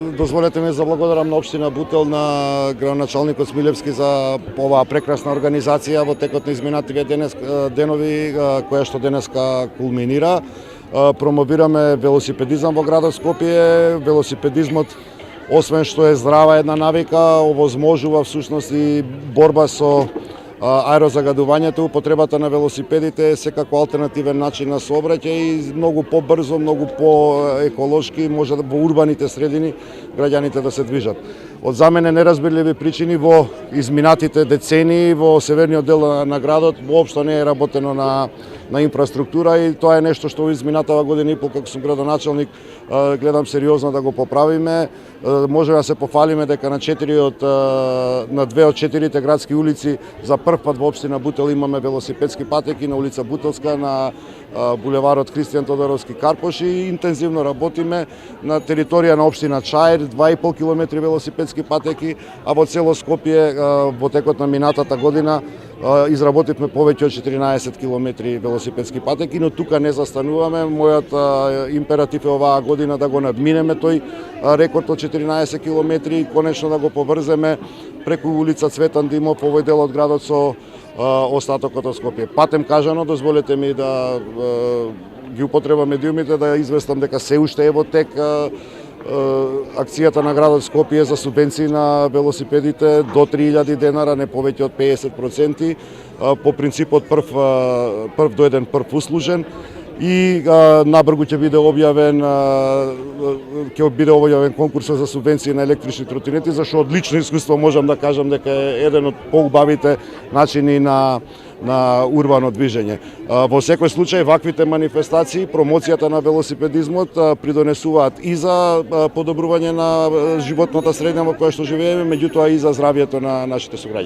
Дозволете ми заблагодарам на општина Бутел, на градоначалникот Смилевски за оваа прекрасна организација во текот на изминативе денови, која што денеска кулминира. Промовираме велосипедизам во градот Скопје. Велосипедизмот, освен што е здрава една навика, овозможува всушност и борба со аерозагадувањето. Употребата на велосипедите е секако алтернативен начин на сообраќај и многу побрзо, многу поеколошки може да во урбаните средини граѓаните да се движат. Од за мене неразбирливи причини во изминатите децении во северниот дел на градот воопшто не е работено на инфраструктура и тоа е нешто што во изминатава година и пол како сум градоначалник гледам сериозно да го поправиме. Може да се пофалиме дека на 2 од 4 градски улици за прв пат во општина Бутел имаме велосипедски патеки на улица Бутелска, на булеварот Христијан Тодоровски Карпош и интензивно работиме на територија на општина Чаир, 2,5 километри велосипедски патеки, а во цело Скопје во текот на минатата година изработивме повеќе од 14 километри велосипедски патеки, но тука не застануваме. Мојот императив е оваа година да го надминеме тој рекорд од 14 километри и конечно да го поврземе преку улица Цветан Димов овој дел од градот со остатокот од Скопје. Патем кажано, дозволете ми да ги употребам медиумите да известам дека се уште е во тек акцијата на градот Скопје за субвенции на велосипедите до 3000 денара, не повеќе од 50%, по принципот прв доеден прв услужен и набрзо ќе биде објавен конкурсот за субвенции на електрични тротинети, зашто од лично искуство можам да кажам дека е еден од поубавите начини на урбано движење. Во секој случај, ваквите манифестации, промоцијата на велосипедизмот придонесуваат и за подобрување на животната средина во која што живееме, меѓутоа и за здравјето на нашите сограѓани.